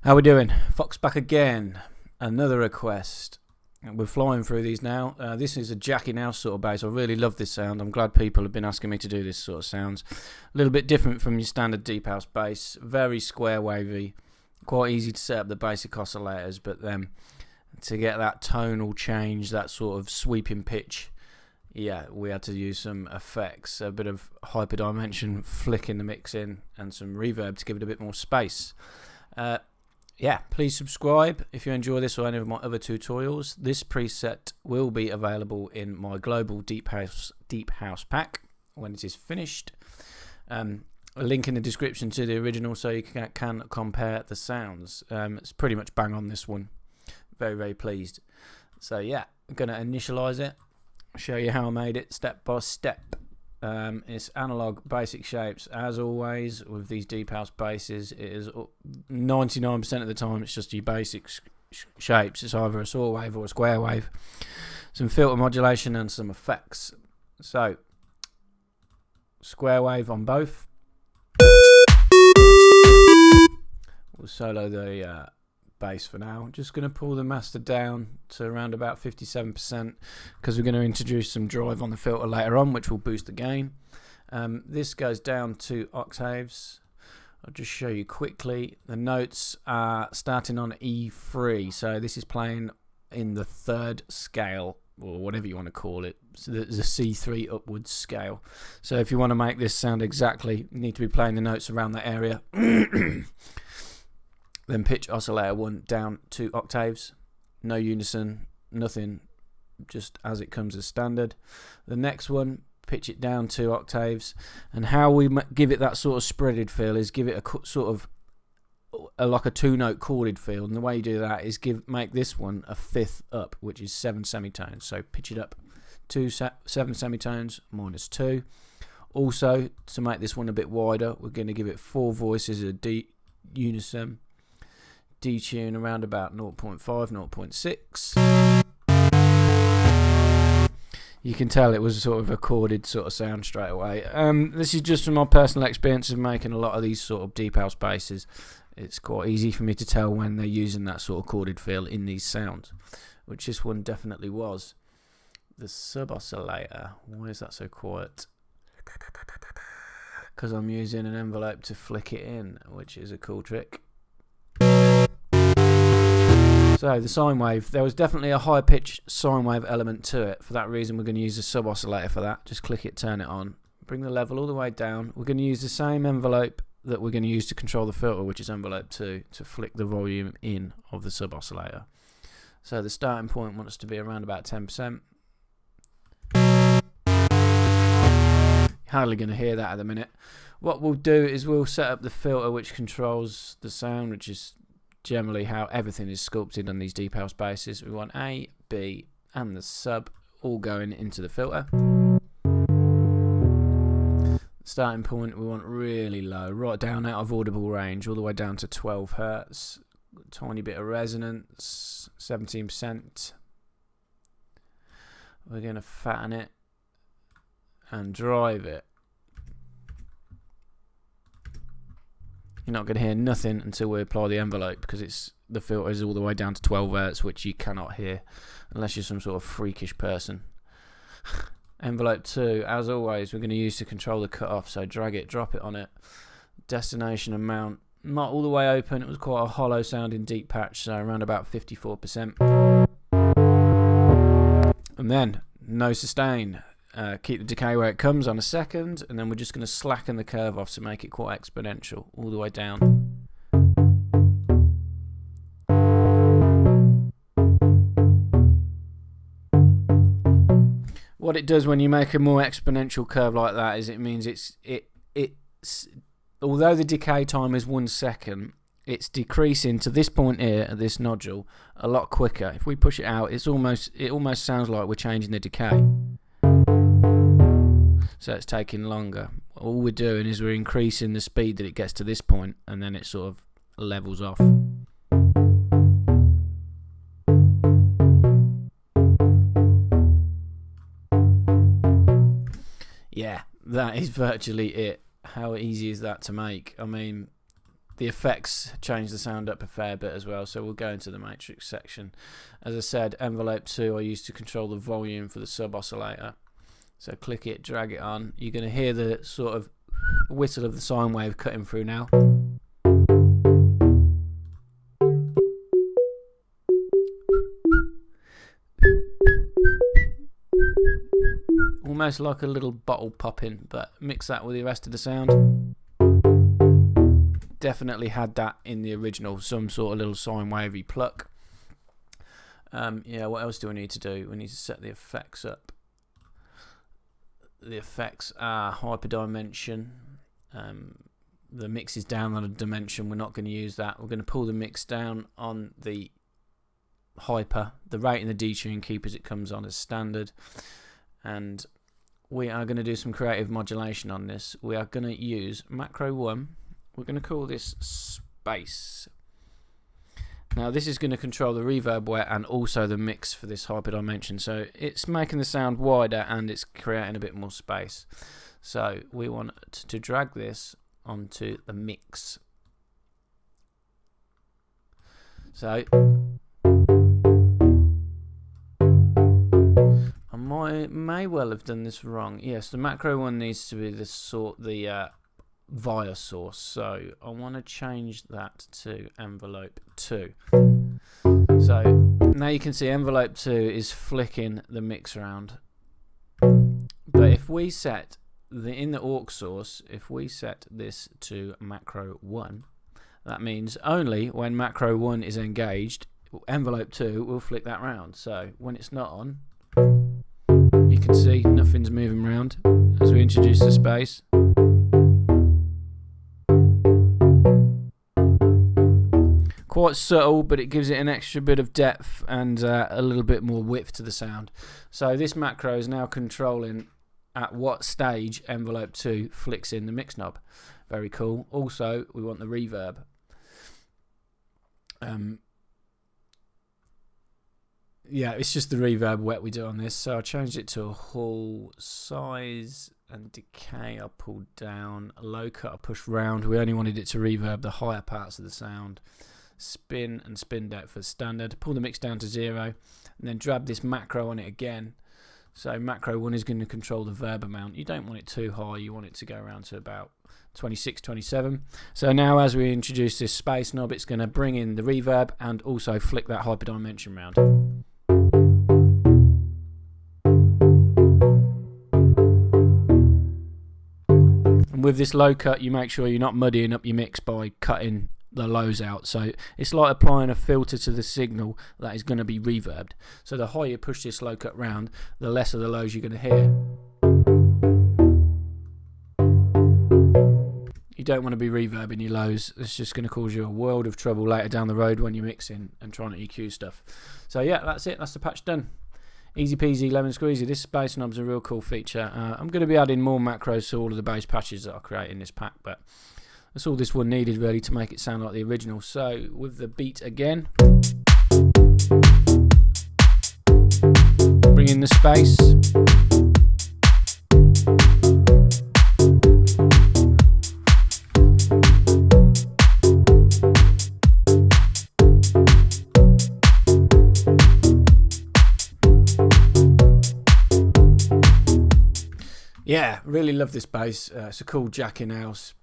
How we doing? Fox back again. Another request. We're flying through these now. This is a Jackin house sort of bass. I really love this sound. I'm glad people have been asking me to do this sort of sounds. A little bit different from your standard deep house bass. Very square wavy. Quite easy to set up the basic oscillators, but then to get that tonal change, that sort of sweeping pitch, yeah, we had to use some effects, a bit of hyperdimension flick in the mix in, and some reverb to give it a bit more space. Yeah, please subscribe if you enjoy this or any of my other tutorials. This preset will be available in my global deep house pack when it is finished. A link in the description to the original so you can compare the sounds. It's pretty much bang on this one. Very, very pleased. So yeah, I'm going to initialize it, show you how I made it step by step. It's analog basic shapes as always with these deep house basses. It is 99% of the time it's just your basic shapes. It's either a saw wave or a square wave, some filter modulation and some effects. So square wave on both. We'll solo the bass for now. Just going to pull the master down to around about 57% because we're going to introduce some drive on the filter later on, which will boost the gain. This goes down to octaves. I'll just show you quickly. The notes are starting on E3, so this is playing in the third scale, or whatever you want to call it. So there's a C3 upwards scale. So if you want to make this sound exactly, you need to be playing the notes around that area. Then pitch oscillator 1 down 2 octaves, no unison, nothing, just as it comes as standard. The next one, pitch it down 2 octaves, and how we give it that sort of spreaded feel is give it a sort of like a 2-note chorded feel, and the way you do that is make this one a fifth up, which is 7 semitones. So pitch it up 7 semitones minus 2. Also, to make this one a bit wider, we're going to give it 4 voices of D unison. Detune around about 0.5, 0.6. You can tell it was sort of a chorded sort of sound straight away. This is just from my personal experience of making a lot of these sort of deep house basses. It's quite easy for me to tell when they're using that sort of chorded feel in these sounds, which this one definitely was. The sub oscillator, why is that so quiet? Because I'm using an envelope to flick it in, which is a cool trick. So the sine wave, there was definitely a high pitch sine wave element to it. For that reason we're going to use a sub oscillator for that. Just click it, turn it on, bring the level all the way down. We're going to use the same envelope that we're going to use to control the filter, which is envelope 2, to flick the volume in of the sub oscillator. So the starting point wants to be around about 10%. Hardly going to hear that at the minute. What we'll do is we'll set up the filter which controls the sound, which is generally how everything is sculpted on these deep house basses. We want A, B and the sub all going into the filter. Starting point we want really low, right down out of audible range, all the way down to 12 Hertz. Tiny bit of resonance, 17%. We're going to fatten it and drive it. You're not going to hear nothing until we apply the envelope, because the filter is all the way down to 12 Hertz, which you cannot hear unless you're some sort of freakish person. Envelope 2, as always, we're going to use to control the cutoff. So drag it, drop it on it. Destination amount, not all the way open. It was quite a hollow sounding deep patch, so around about 54%. And then no sustain. Keep the decay where it comes on a second, and then we're just going to slacken the curve off to make it quite exponential all the way down. What it does when you make a more exponential curve like that is it means it's although the decay time is 1 second, it's decreasing to this point here at this nodule a lot quicker. If we push it out, it almost sounds like we're changing the decay. So it's taking longer. All we're doing is we're increasing the speed that it gets to this point, and then it sort of levels off. Yeah, that is virtually it. How easy is that to make? I mean, the effects change the sound up a fair bit as well, so we'll go into the matrix section. As I said, envelope 2 I use to control the volume for the sub oscillator. So click it, drag it on. You're going to hear the sort of whistle of the sine wave cutting through now. Almost like a little bottle popping, but mix that with the rest of the sound. Definitely had that in the original, some sort of little sine wavy pluck. Yeah, what else do we need to do? We need to set the effects up. The effects are hyperdimension. The mix is down on a dimension. We're not going to use that. We're going to pull the mix down on the hyper. The rate and the detune keep as it comes on as standard. And we are going to do some creative modulation on this. We are going to use macro 1. We're going to call this space. Now this is going to control the reverb wet and also the mix for this hyperdimension. So it's making the sound wider and it's creating a bit more space. So we want to drag this onto the mix. So I may well have done this wrong. Yes, the macro 1 needs to be the via source, so I want to change that to envelope 2. So now you can see envelope 2 is flicking the mix around. But if we set in the aux source, if we set this to macro 1, that means only when macro 1 is engaged, envelope 2 will flick that round. So when it's not on, you can see nothing's moving around as we introduce the space. Quite subtle, but it gives it an extra bit of depth and a little bit more width to the sound. So this macro is now controlling at what stage envelope 2 flicks in the mix knob. Very cool. Also, we want the reverb. Yeah, it's just the reverb wet we do on this. So I changed it to a Hall size and decay. I pulled down low cut. I pushed round. We only wanted it to reverb the higher parts of the sound. Spin and spin depth for standard. Pull the mix down to 0 and then drag this macro on it again. So macro 1 is going to control the verb amount. You don't want it too high. You want it to go around to about 26, 27. So now as we introduce this space knob, it's going to bring in the reverb and also flick that hyperdimension round. And with this low cut, you make sure you're not muddying up your mix by cutting the lows out. So it's like applying a filter to the signal that is going to be reverbed. So the higher you push this low cut round, the less of the lows you're going to hear. You don't want to be reverbing your lows. It's just going to cause you a world of trouble later down the road when you're mixing and trying to EQ stuff. So yeah, that's it. That's the patch done. Easy peasy, lemon squeezy. This bass knob's a real cool feature. I'm going to be adding more macros to all of the bass patches that I create in this pack, but that's all this one needed really to make it sound like the original. So with the beat again, bring in the space. Yeah, really love this bass. It's a cool Jackin house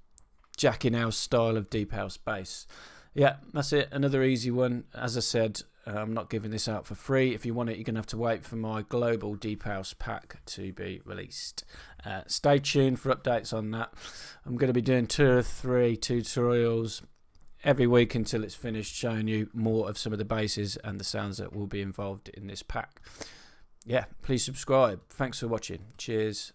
style of deep house bass. Yeah, that's it. Another easy one. As I said, I'm not giving this out for free. If you want it, you're going to have to wait for my global deep house pack to be released. Stay tuned for updates on that. I'm going to be doing 2 or 3 tutorials every week until it's finished, showing you more of some of the basses and the sounds that will be involved in this pack. Yeah, please subscribe. Thanks for watching. Cheers.